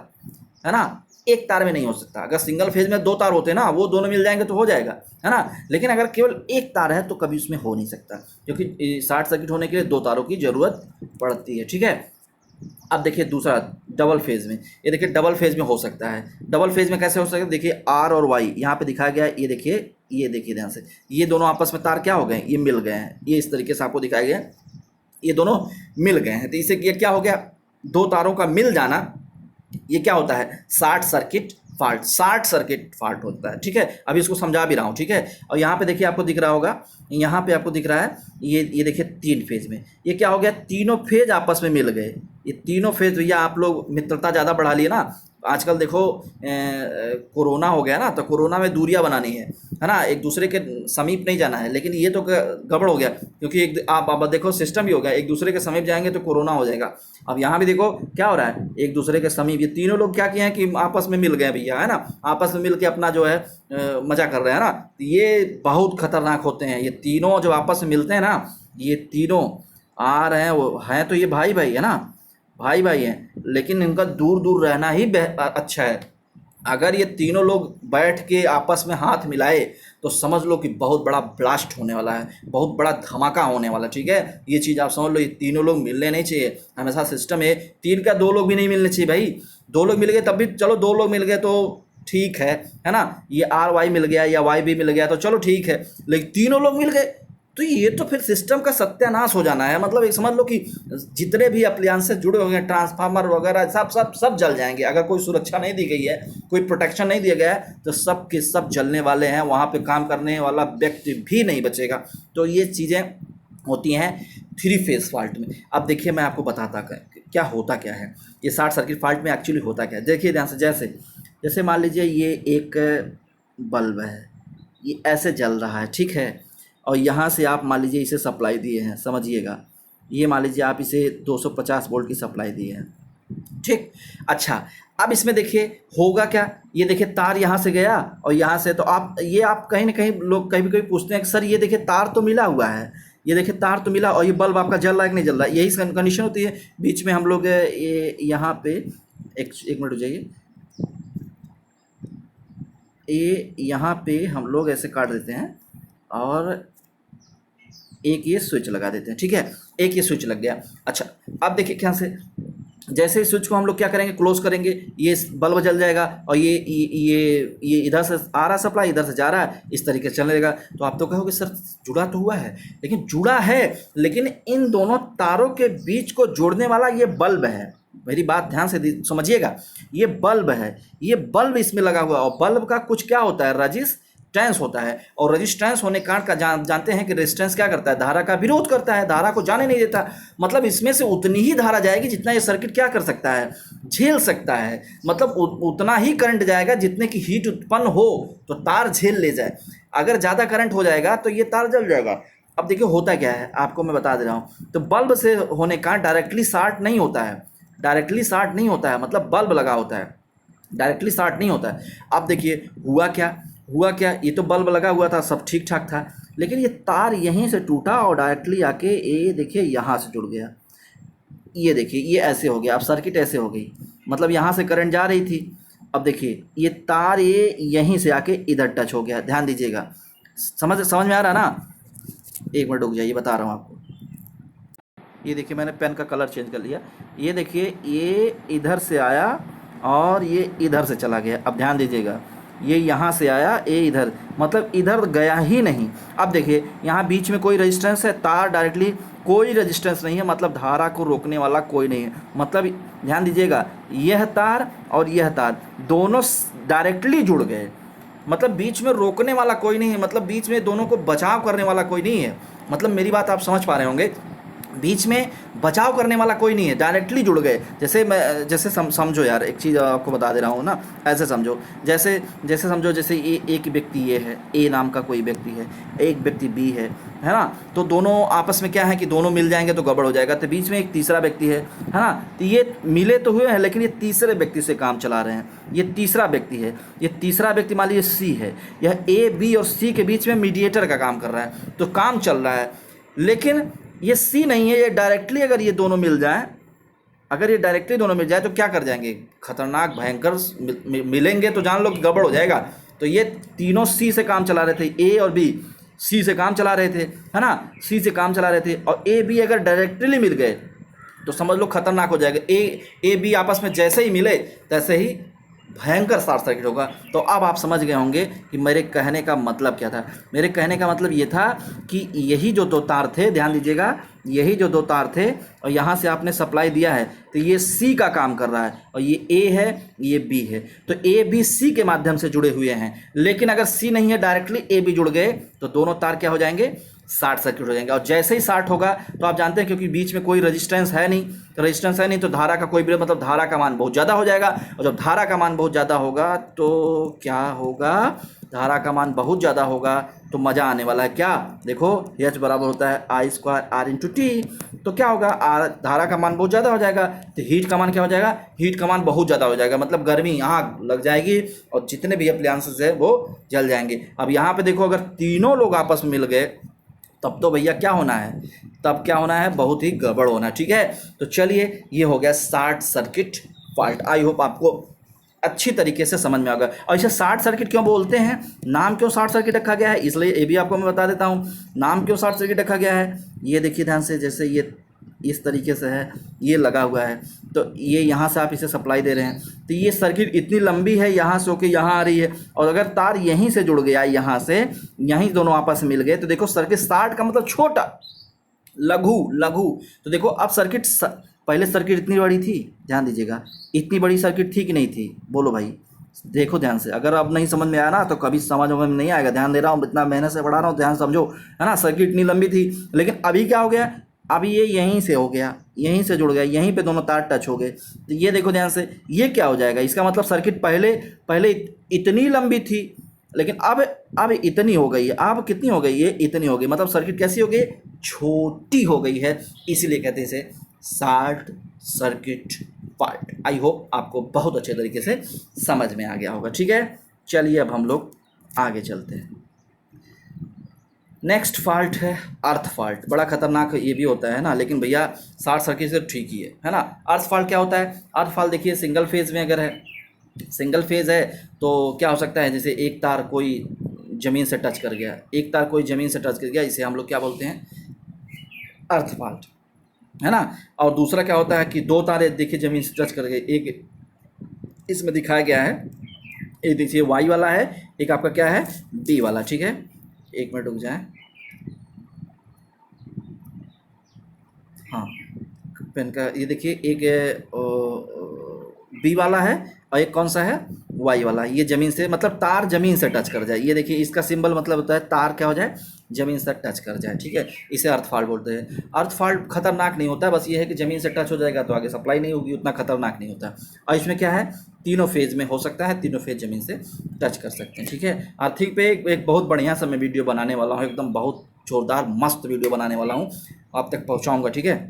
है ना, एक तार में नहीं हो सकता। अगर सिंगल फेज में दो तार होते ना, वो दोनों मिल जाएंगे तो हो जाएगा, है ना, लेकिन अगर केवल एक तार है तो कभी उसमें हो नहीं सकता, क्योंकि शॉर्ट सर्किट होने के लिए दो तारों की जरूरत पड़ती है। ठीक है, अब देखिए दूसरा डबल फेज में, ये देखिए डबल फेज में हो सकता है। डबल फेज में कैसे हो सकता है, देखिए आर और वाई यहाँ पे दिखाया गया है, ये देखिए ध्यान से, ये दोनों आपस में तार क्या हो गए, ये मिल गए हैं, ये इस तरीके से आपको दिखाया गया, ये दोनों मिल गए हैं। तो इसे ये क्या हो गया, दो तारों का मिल जाना, ये क्या होता है, short circuit fault, short circuit fault होता है। ठीक है, अभी इसको समझा भी रहा हूँ। ठीक है, और यहाँ पे देखिए आपको दिख रहा होगा, यहाँ पे आपको दिख रहा है, ये देखिए तीन फेज में, ये क्या हो गया, तीनों फेज आपस में मिल गए। ये तीनों फेज, भैया आप लोग मित्रता ज़्यादा बढ़ा लिए ना, आजकल देखो कोरोना हो गया ना, तो कोरोना में दूरियां बनानी है ना, एक दूसरे के समीप नहीं जाना है। लेकिन ये तो गड़बड़ हो गया, क्योंकि एक आप देखो सिस्टम भी हो गया, एक दूसरे के समीप जाएंगे तो कोरोना हो जाएगा। अब यहाँ भी देखो क्या हो रहा है, एक दूसरे के समीप, ये तीनों लोग क्या किए हैं कि आपस में मिल गए भैया, है ना, आपस में मिल के अपना जो है मजा कर रहे हैं ना। ये बहुत खतरनाक होते हैं, ये तीनों जो आपस में मिलते हैं ना, ये तीनों आ रहे हैं, वो हैं तो ये भाई भाई है ना, भाई भाई हैं, लेकिन इनका दूर दूर रहना ही अच्छा है। अगर ये तीनों लोग बैठ के आपस में हाथ मिलाए तो समझ लो कि बहुत बड़ा ब्लास्ट होने वाला है, बहुत बड़ा धमाका होने वाला। ठीक है, ये चीज़ आप समझ लो, ये तीनों लोग मिलने नहीं चाहिए। हमेशा सिस्टम है तीन का, दो लोग भी नहीं मिलने चाहिए भाई। दो लोग मिल गए तब भी चलो, दो लोग मिल गए तो ठीक है ना, ये आर वाई मिल गया या वाई भी मिल गया तो चलो ठीक है, लेकिन तीनों लोग मिल गए तो ये तो फिर सिस्टम का सत्यानाश हो जाना है। मतलब एक समझ लो कि जितने भी अप्लायंस से जुड़े हुए हैं, ट्रांसफार्मर वगैरह सब सब सब जल जाएंगे। अगर कोई सुरक्षा नहीं दी गई है, कोई प्रोटेक्शन नहीं दिया गया है, तो सब के सब जलने वाले हैं, वहाँ पे काम करने वाला व्यक्ति भी नहीं बचेगा। तो ये चीज़ें होती हैं थ्री फेज फॉल्ट में। अब देखिए मैं आपको बताता क्या होता क्या है, ये शॉर्ट सर्किट फॉल्ट में एक्चुअली होता क्या है। देखिए ध्यान से, जैसे जैसे मान लीजिए ये एक बल्ब है, ये ऐसे जल रहा है, ठीक है, और यहाँ से आप मान लीजिए इसे सप्लाई दिए हैं, समझिएगा, ये मान लीजिए आप इसे 250 वोल्ट की सप्लाई दिए हैं, ठीक। अच्छा, अब इसमें देखिए होगा क्या, ये देखिए तार यहाँ से गया और यहाँ से, तो आप कहीं ना कहीं लोग कभी कभी पूछते हैं कि सर ये देखिए तार तो मिला हुआ है, ये देखिए तार तो मिला और ये बल्ब आपका जल रहा है कि नहीं जल रहा है, यही कंडीशन होती है। बीच में हम लोग ये यहाँ पे एक मिनट हो जाइए, ये यहाँ पे हम लोग ऐसे काट देते हैं और एक ये स्विच लगा देते हैं, ठीक है, एक ये स्विच लग गया। अच्छा, अब देखिए क्या से, जैसे ही स्विच को हम लोग क्या करेंगे, क्लोज करेंगे, ये बल्ब जल जाएगा और ये इधर से आ रहा सप्लाई, इधर से जा रहा है, इस तरीके से चलेगा। तो आप तो कहोगे सर जुड़ा तो हुआ है, लेकिन जुड़ा है, लेकिन इन दोनों तारों के बीच को जोड़ने वाला ये बल्ब है। मेरी बात ध्यान से समझिएगा, ये बल्ब है, ये बल्ब इसमें लगा हुआ है और बल्ब का कुछ क्या होता है, रजिस्टेंस होता है, और रजिस्टेंस होने कारण का जानते हैं कि रेजिस्टेंस क्या करता है, धारा का विरोध करता है, धारा को जाने नहीं देता। मतलब इसमें से उतनी ही धारा जाएगी जितना ये सर्किट क्या कर सकता है, झेल सकता है। मतलब उतना ही करंट जाएगा जितने की हीट उत्पन्न हो तो तार झेल ले जाए। अगर ज़्यादा करंट हो जाएगा तो ये तार जल जाएगा। अब देखिए होता क्या है, आपको मैं बता दे रहा हूँ। तो बल्ब से होने का डायरेक्टली शार्ट नहीं होता है, डायरेक्टली शार्ट नहीं होता है, मतलब बल्ब लगा होता है, डायरेक्टली शार्ट नहीं होता है। अब देखिए हुआ क्या, ये तो बल्ब लगा हुआ था, सब ठीक ठाक था, लेकिन ये तार यहीं से टूटा और डायरेक्टली आके ये देखिए यहाँ से जुड़ गया। ये देखिए ये ऐसे हो गया, अब सर्किट ऐसे हो गई, मतलब यहाँ से करंट जा रही थी। अब देखिए ये तार ये यहीं से आके इधर टच हो गया, ध्यान दीजिएगा। समझ में आ रहा ना? एक मिनट रुक जाइए, बता रहा हूँ आपको। ये देखिए मैंने पेन का कलर चेंज कर लिया। ये देखिए ये इधर से आया और ये इधर से चला गया। अब ध्यान दीजिएगा, ये यहाँ से आया, ये इधर, मतलब इधर गया ही नहीं। अब देखिए यहाँ बीच में कोई रेजिस्टेंस है, तार डायरेक्टली कोई रेजिस्टेंस नहीं है, मतलब धारा को रोकने वाला कोई नहीं है। मतलब ध्यान दीजिएगा, यह तार और यह तार दोनों डायरेक्टली जुड़ गए, मतलब बीच में रोकने वाला कोई नहीं है, मतलब बीच में दोनों को बचाव करने वाला कोई नहीं है। मतलब मेरी बात आप समझ पा रहे होंगे, बीच में बचाव करने वाला कोई नहीं है, डायरेक्टली जुड़ गए। जैसे समझो यार, एक चीज़ आपको बता दे रहा हूँ ना, ऐसे समझो, जैसे समझो, जैसे ये एक व्यक्ति ये है, ए नाम का कोई व्यक्ति है, एक व्यक्ति बी है ना। तो दोनों आपस में क्या है कि दोनों मिल जाएंगे तो गड़बड़ हो जाएगा, तो बीच में एक तीसरा व्यक्ति है ना। तो ये मिले तो हुए हैं, लेकिन ये तीसरे व्यक्ति से काम चला रहे हैं। ये तीसरा व्यक्ति है, ये तीसरा व्यक्ति मान लीजिए सी है, यह ए बी और सी के बीच में मीडिएटर का काम कर रहा है, तो काम चल रहा है। लेकिन ये सी नहीं है, ये डायरेक्टली अगर ये दोनों मिल जाएं, अगर ये डायरेक्टली दोनों मिल जाए तो क्या कर जाएंगे, खतरनाक भयंकर मिलेंगे, तो जान लो कि गड़बड़ हो जाएगा। तो ये तीनों सी से काम चला रहे थे, ए और बी सी से काम चला रहे थे, है ना, सी से काम चला रहे थे। और ए बी अगर डायरेक्टली मिल गए तो समझ लो खतरनाक हो जाएगा। ए बी आपस में जैसे ही मिले तैसे ही भयंकर शॉर्ट सर्किट होगा। तो अब आप समझ गए होंगे कि मेरे कहने का मतलब क्या था। मेरे कहने का मतलब ये था कि यही जो दो तार थे, ध्यान दीजिएगा, यही जो दो तार थे और यहाँ से आपने सप्लाई दिया है, तो ये सी का काम कर रहा है और ये ए है, ये बी है। तो ए बी सी के माध्यम से जुड़े हुए हैं। लेकिन अगर सी नहीं है, डायरेक्टली ए बी जुड़ गए, तो दोनों तार क्या हो जाएंगे, शॉर्ट सर्किट हो जाएंगे। और जैसे ही शॉर्ट होगा तो आप जानते हैं, क्योंकि बीच में कोई रेजिस्टेंस है नहीं, तो रेजिस्टेंस है नहीं तो धारा का कोई भी, मतलब धारा का मान बहुत ज़्यादा हो जाएगा। और जब धारा का मान बहुत ज़्यादा होगा तो क्या होगा, धारा का मान बहुत ज़्यादा होगा तो मज़ा आने वाला है। क्या देखो, H बराबर होता है I² R/T। तो क्या होगा, धारा का मान बहुत ज़्यादा हो जाएगा, तो हीट का मान क्या हो जाएगा, हीट का मान बहुत ज़्यादा हो जाएगा, मतलब गर्मी यहाँ लग जाएगी और जितने भी अप्लायंसेस है वो जल जाएंगे। अब यहाँ पे देखो, अगर तीनों लोग आपस में मिल गए तब तो भैया क्या होना है, तब क्या होना है, बहुत ही गड़बड़ होना है। ठीक है, तो चलिए ये हो गया short circuit fault. I hope आपको अच्छी तरीके से समझ में आ गया। और इसे शॉर्ट सर्किट क्यों बोलते हैं, नाम क्यों शॉर्ट सर्किट रखा गया है, इसलिए ये भी आपको मैं बता देता हूँ नाम क्यों शॉर्ट सर्किट रखा गया है। ये देखिए ध्यान से, जैसे ये इस तरीके से है, ये लगा हुआ है, तो ये यहाँ से आप इसे सप्लाई दे रहे हैं, तो ये सर्किट इतनी लंबी है, यहाँ से होकर यहाँ आ रही है, और अगर तार यहीं से जुड़ गया, यहाँ से यहीं दोनों आपस में मिल गए, तो देखो सर्किट शॉर्ट का मतलब छोटा, लघु। तो देखो अब सर्किट, पहले सर्किट इतनी बड़ी थी, ध्यान दीजिएगा, इतनी बड़ी सर्किट थी कि नहीं थी, बोलो भाई, देखो ध्यान से। अगर अब नहीं समझ में आया ना तो कभी समझ में नहीं आएगा। ध्यान दे रहा हूँ, इतना मेहनत से पढ़ा रहा हूँ, ध्यान समझो, है ना। सर्किट इतनी लंबी थी, लेकिन अभी क्या हो गया, अब ये यहीं से हो गया, यहीं से जुड़ गया, यहीं पे दोनों तार टच हो गए। तो ये देखो ध्यान से, ये क्या हो जाएगा, इसका मतलब सर्किट पहले पहले इतनी लंबी थी, लेकिन अब इतनी हो गई है। अब कितनी हो गई है, इतनी हो गई, मतलब सर्किट कैसी हो गई, छोटी हो गई है। इसीलिए कहते हैं इसे short circuit fault. I hope आपको बहुत अच्छे तरीके से समझ में आ गया होगा। ठीक है, चलिए अब हम लोग आगे चलते हैं। नेक्स्ट फॉल्ट है अर्थ फॉल्ट। बड़ा खतरनाक ये भी होता है ना, लेकिन भैया शॉर्ट सर्किट से ठीक ही है ना। अर्थ फॉल्ट क्या होता है, अर्थ फॉल्ट देखिए सिंगल फेज में अगर है, सिंगल फेज है तो क्या हो सकता है, जैसे एक तार कोई ज़मीन से टच कर गया, एक तार कोई ज़मीन से टच कर गया, इसे हम लोग क्या बोलते हैं, अर्थ फॉल्ट, है ना। और दूसरा क्या होता है कि दो तारे देखिए ज़मीन से टच कर गए, एक इसमें दिखाया गया है, एक देखिए वाई वाला है, एक आपका क्या है, बी वाला। ठीक है, एक मिनट रुक जाए, हाँ पेन का ये देखिए, एक बी वाला है और एक कौन सा है, वाई वाला। ये ज़मीन से मतलब तार ज़मीन से टच कर जाए, ये देखिए इसका सिंबल मतलब होता है तार क्या हो जाए, ज़मीन से टच कर जाए। ठीक है, इसे अर्थ फॉल्ट बोलते हैं। अर्थ फॉल्ट खतरनाक नहीं होता है, बस ये है कि ज़मीन से टच हो जाएगा तो आगे सप्लाई नहीं होगी, उतना खतरनाक नहीं होता। और इसमें क्या है, तीनों फेज में हो सकता है, तीनों फेज ज़मीन से टच कर सकते हैं। ठीक है, आर्थिक पे एक बहुत बढ़िया सा मैं वीडियो बनाने वाला हूँ, एकदम बहुत जोरदार मस्त वीडियो बनाने वाला हूँ, आप तक पहुँचाऊँगा। ठीक है,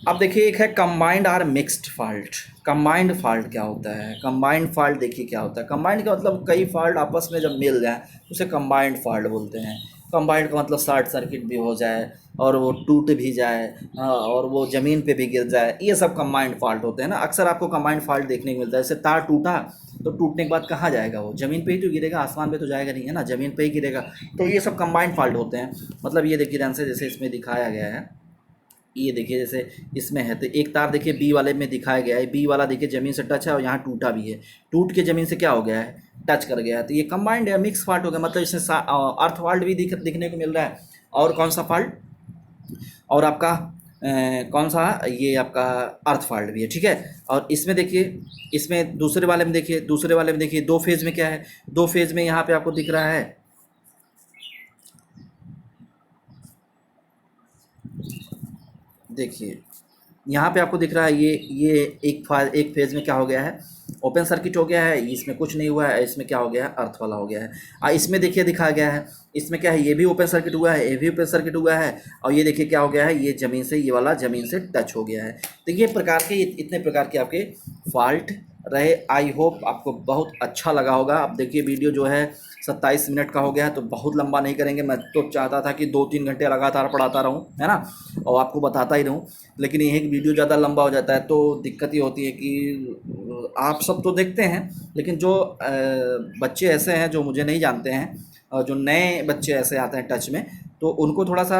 अब देखिए एक है कंबाइंड और मिक्स्ड फॉल्ट। कंबाइंड फॉल्ट क्या होता है, कंबाइंड फॉल्ट देखिए क्या होता है। कंबाइंड का मतलब कई फॉल्ट आपस में जब मिल जाए उसे कंबाइंड फॉल्ट बोलते हैं। कंबाइंड का मतलब शॉर्ट सर्किट भी हो जाए और वो टूट भी जाए, और वो ज़मीन पे भी गिर जाए, ये सब कंबाइंड फॉल्ट होते हैं ना। अक्सर आपको कंबाइंड फॉल्ट देखने को मिलता है, जैसे तार टूटा तो टूटने के बाद कहाँ जाएगा, वो ज़मीन पे ही तो गिरेगा, आसमान पे तो जाएगा नहीं, है ना, ज़मीन पे ही गिरेगा। तो ये सब कंबाइंड फॉल्ट होते हैं। मतलब ये देखिए ध्यान से, जैसे इसमें दिखाया गया है, ये देखिए जैसे इसमें है तो एक तार देखिए बी वाले में दिखाया गया है, बी वाला देखिए ज़मीन से टच है और यहाँ टूटा भी है, टूट के ज़मीन से क्या हो गया है, टच कर गया है। तो ये कंबाइंड है, मिक्स फॉल्ट हो गया, मतलब इसमें अर्थ फॉल्ट भी दिखने को मिल रहा है, और कौन सा फॉल्ट, और आपका कौन सा, ये आपका अर्थ फॉल्ट भी है। ठीक है, और इसमें देखिए, इसमें दूसरे वाले में देखिए, दूसरे वाले में देखिए दो फेज़ में क्या है, दो फेज़ में यहाँ पे आपको दिख रहा है, देखिए यहाँ पे आपको दिख रहा है, ये एक फेज़ में क्या हो गया है, ओपन सर्किट हो गया है, इसमें कुछ नहीं हुआ है, इसमें क्या हो गया है, अर्थ वाला हो गया है। इसमें देखिए दिखाया गया है, इसमें क्या है, ये भी ओपन सर्किट हुआ है, ये भी ओपन सर्किट हुआ है, और ये देखिए क्या हो गया है, ये ज़मीन से, ये वाला ज़मीन से टच हो गया है। तो ये प्रकार के इतने प्रकार के आपके फॉल्ट रहे। आई होप आपको बहुत अच्छा लगा होगा। अब देखिए वीडियो जो है 27 मिनट का हो गया है, तो बहुत लंबा नहीं करेंगे। मैं तो चाहता था कि 2-3 घंटे लगातार पढ़ाता रहूं, है ना, और आपको बताता ही रहूं, लेकिन ये वीडियो ज़्यादा लंबा हो जाता है तो दिक्कत ये होती है कि आप सब तो देखते हैं, लेकिन जो बच्चे ऐसे हैं जो मुझे नहीं जानते हैं, और जो नए बच्चे ऐसे आते हैं टच में, तो उनको थोड़ा सा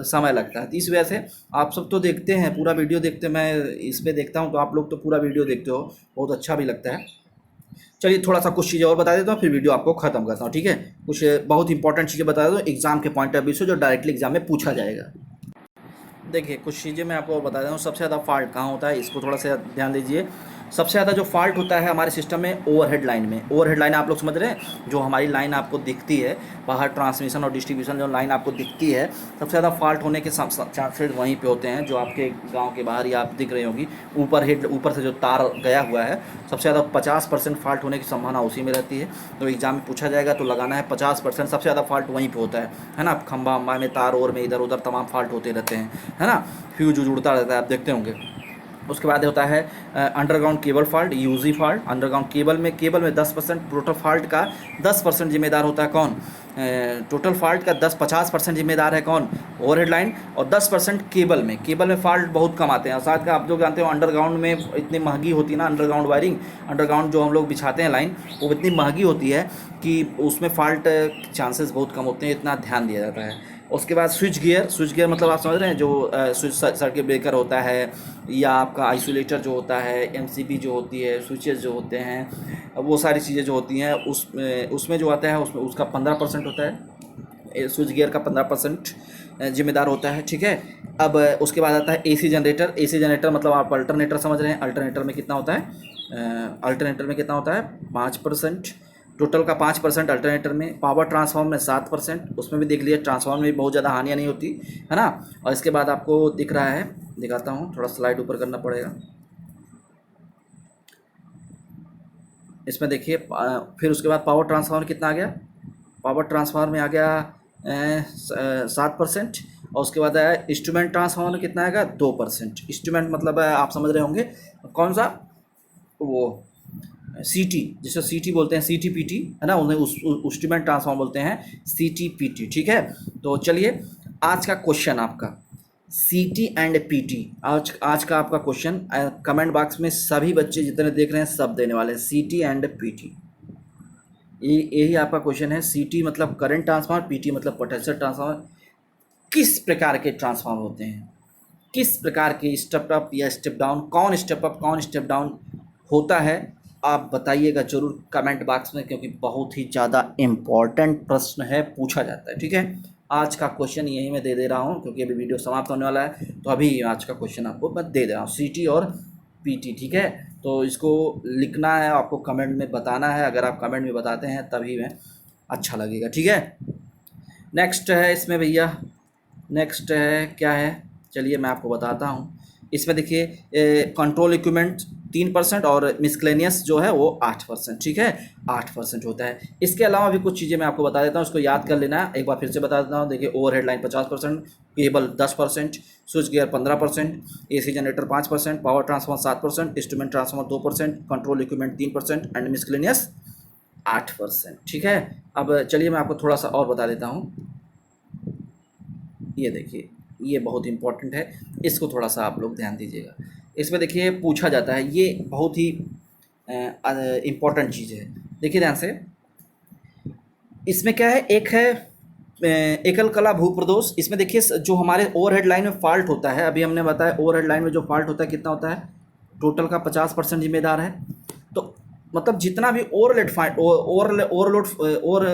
समय लगता है। तो इस वजह से आप सब तो देखते हैं, पूरा वीडियो देखते हैं, मैं इस पर देखता हूँ, तो आप लोग तो पूरा वीडियो देखते हो, बहुत अच्छा भी लगता है। चलिए थोड़ा सा कुछ चीज़ें और बता देता हूँ, फिर वीडियो आपको ख़त्म करता हूँ। ठीक है, कुछ बहुत इंपॉर्टेंट चीज़ें बता देता हूँ एग्ज़ाम के पॉइंट ऑफ व्यू से, जो डायरेक्टली एग्जाम में पूछा जाएगा। देखिए कुछ चीज़ें मैं आपको बता देता हूँ। सबसे ज़्यादा फॉल्ट कहाँ होता है, इसको थोड़ा सा ध्यान दीजिए। सबसे ज़्यादा जो फॉल्ट होता है हमारे सिस्टम में ओवरहेड लाइन में। ओवरहेड लाइन आप लोग समझ रहे हैं, जो हमारी लाइन आपको दिखती है बाहर, ट्रांसमिशन और डिस्ट्रीब्यूशन जो लाइन आपको दिखती है, सबसे ज़्यादा फॉल्ट होने के चांसेस वहीं पे होते हैं, जो आपके गांव के बाहर या आप दिख रही होगी, ऊपर से जो तार गया हुआ है, सबसे ज़्यादा 50% फॉल्ट होने की संभावना उसी में रहती है। तो एग्जाम में पूछा जाएगा तो लगाना है 50%, सबसे ज़्यादा फॉल्ट वहीं पर होता है ना। खंबा अम्बा में, तार और में, इधर उधर तमाम फॉल्ट होते रहते हैं, है ना, फ्यूज उड़ता रहता है, आप देखते होंगे। उसके बाद होता है underground cable fault, UG fault. Underground cable में 10%, टोटल फॉल्ट का 10% जिम्मेदार होता है कौन, टोटल फॉल्ट का 50% जिम्मेदार है कौन, ओवरहेड लाइन। और 10% केबल में फॉल्ट बहुत कम आते हैं। और साथ का आप जो जानते हो अंडरग्राउंड में इतनी महंगी होती है ना, अंडरग्राउंड वायरिंग, अंडरग्राउंड जो हम लोग बिछाते हैं लाइन, वो इतनी महंगी होती है कि उसमें फॉल्ट चांसेस बहुत कम होते हैं, इतना ध्यान दिया जाता है। उसके बाद स्विच गियर मतलब आप समझ रहे हैं, जो स्विच सर्किट ब्रेकर होता है, या आपका आइसोलेटर जो होता है, एमसीबी जो होती है, स्विचेस जो होते हैं, वो सारी चीज़ें जो होती हैं, उसमें जो आता है, उसमें उसका 15% होता है, स्विच गियर का 15% जिम्मेदार होता है। ठीक है, अब उसके बाद आता है एसी जनरेटर मतलब आप अल्टरनेटर समझ रहे हैं, अल्टरनेटर में कितना होता है, 5%। टोटल का 5%, अल्टरनेटर में, पावर ट्रांसफार्मर में 7%, उसमें भी देख लीजिए ट्रांसफार्मर में भी बहुत ज़्यादा हानियाँ नहीं होती है ना। और इसके बाद आपको दिख रहा है, दिखाता हूँ, थोड़ा स्लाइड ऊपर करना पड़ेगा। इसमें देखिए फिर उसके बाद पावर ट्रांसफार्मर कितना आ गया, पावर ट्रांसफार्मर में आ गया 7%। और उसके बाद आया इंस्ट्रूमेंट ट्रांसफार्मर में कितना आएगा 2%। इंस्ट्रूमेंट मतलब आप समझ रहे होंगे कौन सा, वो सीटी, जिसे सीटी बोलते हैं, सीटी पीटी है ना, उन्हें उस इंस्ट्रूमेंट ट्रांसफार्मर बोलते हैं, सीटी पीटी। ठीक है, तो चलिए आज का क्वेश्चन आपका सीटी एंड पीटी, आज का आपका क्वेश्चन कमेंट बॉक्स में सभी बच्चे जितने देख रहे हैं सब देने वाले हैं, सीटी एंड पीटी। यही आपका क्वेश्चन है। सीटी मतलब करंट ट्रांसफार्मर, पीटी मतलब पोटेंशियल ट्रांसफार्मर। किस प्रकार के ट्रांसफार्मर होते हैं, किस प्रकार के, स्टेप अप या स्टेप डाउन, कौन स्टेप अप कौन स्टेप डाउन होता है, आप बताइएगा जरूर कमेंट बॉक्स में, क्योंकि बहुत ही ज़्यादा इम्पॉर्टेंट प्रश्न है, पूछा जाता है। ठीक है, आज का क्वेश्चन यही मैं दे दे रहा हूँ, क्योंकि अभी वीडियो समाप्त होने वाला है, तो अभी आज का क्वेश्चन आपको मैं दे रहा हूँ, सीटी और पीटी। ठीक है, तो इसको लिखना है आपको, कमेंट में बताना है। अगर आप कमेंट में बताते हैं तभी मैं अच्छा लगेगा। ठीक है, नेक्स्ट है इसमें भैया, नेक्स्ट है क्या है, चलिए मैं आपको बताता हूँ। इसमें देखिए कंट्रोल इक्विपमेंट 3% और मिसक्लेनियस जो है वो 8%। ठीक है, 8% होता है। इसके अलावा भी कुछ चीज़ें मैं आपको बता देता हूँ, उसको याद कर लेना है। एक बार फिर से बता देता हूँ, देखिए overhead line 50%, cable 10%, switch gear 15%, AC generator 5%, power transformer 7%, instrument transformer 2%, control equipment 3% and miscellaneous 8%। ठीक है, अब चलिए मैं आपको थोड़ा सा और बता देता हूँ। ये देखिए, ये बहुत इंपॉर्टेंट है, इसको थोड़ा सा आप लोग ध्यान दीजिएगा। इसमें देखिए पूछा जाता है, ये बहुत ही इम्पॉर्टेंट चीज़ है, देखिए ध्यान से। इसमें क्या है, एक है एकल कला भूप्रदोष। इसमें देखिए जो हमारे ओवरहेड लाइन में फॉल्ट होता है, अभी हमने बताया ओवरहेड लाइन में जो फॉल्ट होता है कितना होता है, टोटल का 50% जिम्मेदार है। तो मतलब जितना भी ओवरलोड ओवर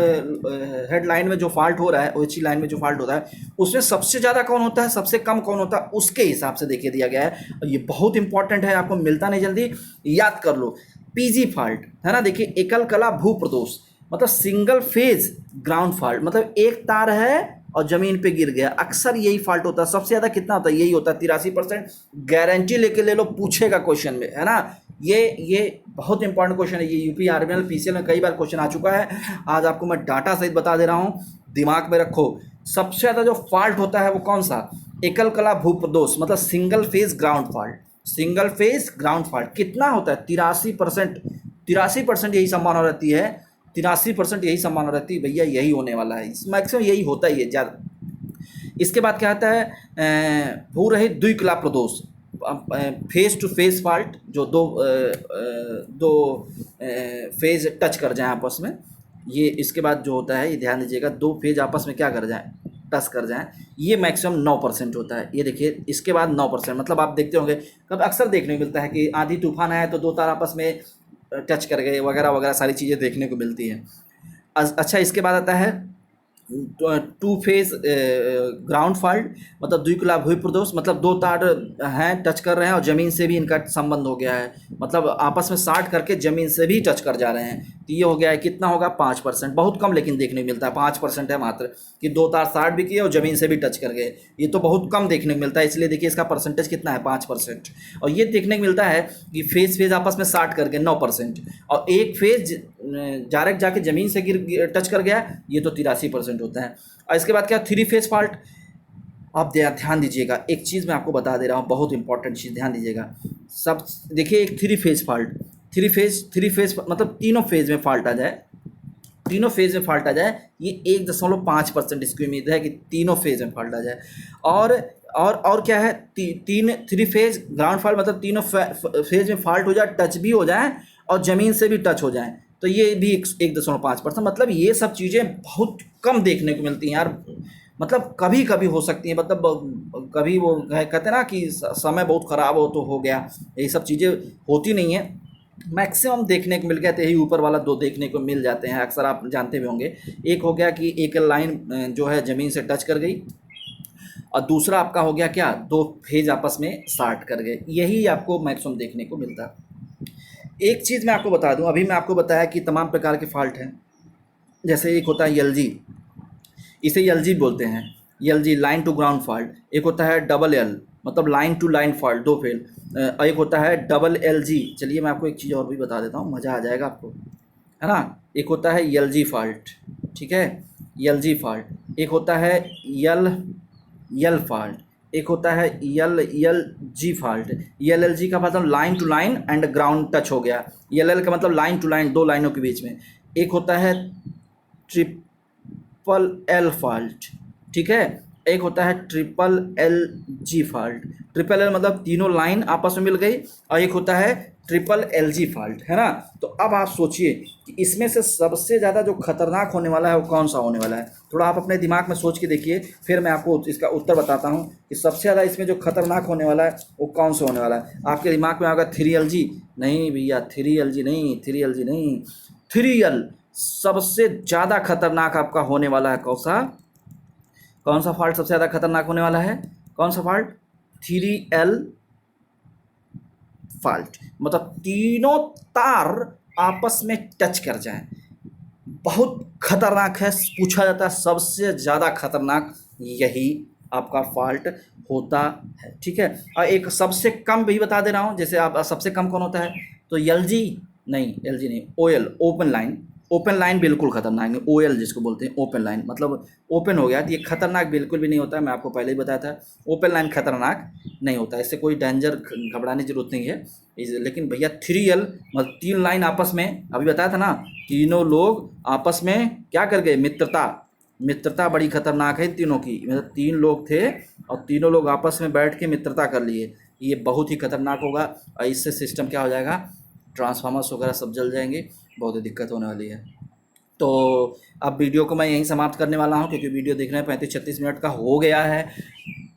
हेड लाइन में जो फॉल्ट हो रहा है, ओएचई लाइन में जो फॉल्ट होता है, उसमें सबसे ज़्यादा कौन होता है, सबसे कम कौन होता है, उसके हिसाब से देखिए दिया गया है। और ये बहुत इंपॉर्टेंट है, आपको मिलता नहीं जल्दी, याद कर लो। पीजी फॉल्ट है ना, देखिए एकल कला भू प्रदोष मतलब सिंगल फेज ग्राउंड फॉल्ट, मतलब एक तार है और जमीन पे गिर गया, अक्सर यही फॉल्ट होता है। सबसे ज़्यादा कितना होता है, यही होता है 83%। गारंटी लेके ले लो, पूछेगा क्वेश्चन में, है ना। ये बहुत इंपॉर्टेंट क्वेश्चन है, ये यूपी आरबीएल पीसीएल में कई बार क्वेश्चन आ चुका है। आज आपको मैं डाटा सहित बता दे रहा हूँ, दिमाग में रखो। सबसे ज़्यादा जो फॉल्ट होता है वो कौन सा, एकल कला भूप्रदोष मतलब single phase ground fault. Single phase ground fault कितना होता है, 83%। 83% यही संभावना रहती है, 83% यही संभावना रहती है भैया, यही होने वाला है, मैक्सिमम यही होता ही है ज़्यादा। इसके बाद क्या आता है, भू रहित द्विकला प्रदोष, फेस टू फेस फॉल्ट, जो दो फेज टच कर जाएं आपस में। ये इसके बाद जो होता है, ये ध्यान दीजिएगा, दो फेज आपस में क्या कर जाएं, टच कर जाएं, ये मैक्सिमम 9% होता है। ये देखिए इसके बाद 9%, मतलब आप देखते होंगे कब अक्सर देखने को मिलता है कि आंधी तूफान आया तो दो तार आपस में टच कर गए, वगैरह वगैरह सारी चीज़ें देखने को मिलती हैं। अच्छा, इसके बाद आता है टू फेज ग्राउंड फॉल्ट मतलब द्विकला भूप्रदोष, मतलब दो तार हैं टच कर रहे हैं और ज़मीन से भी इनका संबंध हो गया है, मतलब आपस में साट करके ज़मीन से भी टच कर जा रहे हैं। तो ये हो गया है, कितना होगा 5%, बहुत कम लेकिन देखने को मिलता है, 5% है मात्र, कि दो तार साट भी किए और ज़मीन से भी टच कर गए। ये तो बहुत कम देखने को मिलता है, इसलिए देखिए इसका परसेंटेज कितना है, 5%। और ये देखने को मिलता है कि फेज आपस में साट कर गए, 9%। और एक फेज डायरेक्ट जाके ज़मीन से गिर टच कर गया, ये तो 83% होता है। और इसके बाद क्या, थ्री फेज फॉल्ट। आप ध्यान दीजिएगा, एक चीज़ मैं आपको बता दे रहा हूँ, बहुत इंपॉर्टेंट चीज़, ध्यान दीजिएगा सब। देखिए एक three phase fault, three phase मतलब तीनों फेज में फॉल्ट आ जाए, तीनों फेज में फॉल्ट आ जाए, ये 1.5% इसकी उम्मीद है कि तीनों फेज में फॉल्ट आ जाए। और क्या है, तीन थ्री फेज ग्राउंड फॉल्ट मतलब तीनों फेज में फॉल्ट हो जाए, टच भी हो जाए और ज़मीन से भी टच हो जाए, तो ये भी 1.5%। मतलब ये सब चीज़ें बहुत कम देखने को मिलती हैं यार, मतलब कभी कभी हो सकती हैं, मतलब कभी वो कहते हैं ना कि समय बहुत ख़राब हो तो हो गया, ये सब चीज़ें होती नहीं है, मैक्सिमम देखने को मिल गया। तो यही ऊपर वाला दो देखने को मिल जाते हैं, अक्सर आप जानते भी होंगे। एक हो गया कि एक लाइन जो है ज़मीन से टच कर गई, और दूसरा आपका हो गया क्या, दो फेज आपस में साट कर गए, यही आपको मैक्सिमम देखने को मिलता है। एक चीज़ मैं आपको बता दूं, अभी मैं आपको बताया कि तमाम प्रकार के फॉल्ट हैं। जैसे एक होता है एलजी, इसे एलजी बोलते हैं, LG line to ground fault. एक होता है डबल एल, मतलब लाइन टू लाइन फॉल्ट, दो फेल। एक होता है डबल एलजी। चलिए मैं आपको एक चीज़ और भी बता देता हूँ, मज़ा आ जाएगा आपको, है ना। एक होता है एलजी फॉल्ट, ठीक है, एलजी फॉल्ट। एक होता है यल यल फॉल्ट। एक होता है L G fault. L G का मतलब line to line and ground touch हो गया। एल का मतलब लाइन टू लाइन, दो लाइनों के बीच में। एक होता है ट्रिपल एल फॉल्ट, ठीक है। एक होता है triple L G fault. Triple L मतलब तीनों लाइन आपस में मिल गई, और एक होता है ट्रिपल एल जी फॉल्ट, है ना। तो अब आप सोचिए कि इसमें से सबसे ज़्यादा जो खतरनाक होने वाला है वो कौन सा होने वाला है। थोड़ा आप अपने दिमाग में सोच के देखिए, फिर मैं आपको इसका उत्तर बताता हूँ कि सबसे ज़्यादा इसमें जो खतरनाक होने वाला है वो कौन सा होने वाला है। आपके दिमाग में आएगा 3LG। नहीं भैया, 3LG नहीं, 3LG नहीं, 3L सबसे ज़्यादा खतरनाक आपका होने वाला है। कौन सा फॉल्ट सबसे ज़्यादा खतरनाक होने वाला है? कौन सा फॉल्ट? 3L fault. मतलब तीनों तार आपस में टच कर जाएं, बहुत खतरनाक है। पूछा जाता है सबसे ज़्यादा खतरनाक यही आपका फॉल्ट होता है, ठीक है। और एक सबसे कम भी बता दे रहा हूँ, जैसे आप सबसे कम कौन होता है, तो एलजी नहीं, एलजी नहीं, OL, open line. Open line बिल्कुल खतरनाक है, ओएल जिसको बोलते हैं, ओपन लाइन मतलब ओपन हो गया तो ये खतरनाक बिल्कुल भी नहीं होता है। मैं आपको पहले ही बताया था, ओपन लाइन खतरनाक नहीं होता, इससे कोई डेंजर घबराने की जरूरत नहीं है। लेकिन भैया 3L मतलब तीन लाइन आपस में, अभी बताया था ना, तीनों लोग आपस में क्या कर गए, मित्रता। मित्रता बड़ी खतरनाक है इन तीनों की, मतलब तीन लोग थे और तीनों लोग आपस में बैठ के मित्रता कर लिए, ये बहुत ही खतरनाक होगा। और इससे सिस्टम क्या हो जाएगा, ट्रांसफार्मर्स वगैरह सब जल जाएंगे, बहुत ही दिक्कत होने वाली है। तो अब वीडियो को मैं यहीं समाप्त करने वाला हूं, क्योंकि वीडियो देखने में 35-36 मिनट का हो गया है।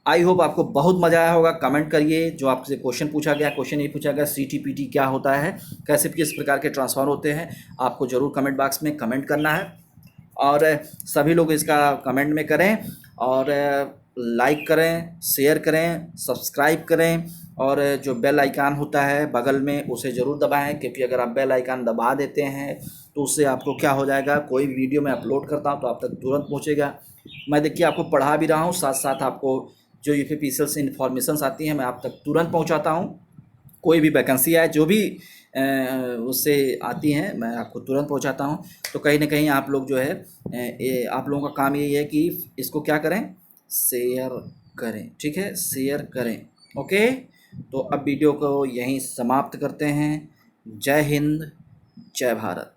आई होप आपको बहुत मज़ा आया होगा। कमेंट करिए, जो आपसे क्वेश्चन पूछा गया, क्वेश्चन ये पूछा गया CTPT क्या होता है, कैसे किस प्रकार के ट्रांसफार्मर होते हैं, आपको ज़रूर कमेंट बॉक्स में कमेंट करना है। और सभी लोग इसका कमेंट में करें, और लाइक करें, शेयर करें, सब्सक्राइब करें, और जो बेल आइकान होता है बगल में उसे ज़रूर दबाएं, क्योंकि अगर आप बेल आइकान दबा देते हैं तो उससे आपको क्या हो जाएगा, कोई वीडियो मैं अपलोड करता हूं तो आप तक तुरंत पहुंचेगा। मैं देखिए आपको पढ़ा भी रहा हूं, साथ साथ आपको जो यूपीपीसीएल से इन्फॉर्मेशंस आती हैं मैं आप तक तुरंत पहुंचाता हूं। कोई भी वैकेंसी आए, जो भी उससे आती हैं, मैं आपको तुरंत पहुंचाता हूं। तो कहीं ना कहीं आप लोग जो है आप लोगों का काम यही है कि इसको क्या करें, शेयर करें, ठीक है, शेयर करें। ओके, तो अब वीडियो को यहीं समाप्त करते हैं। जय हिंद, जय भारत।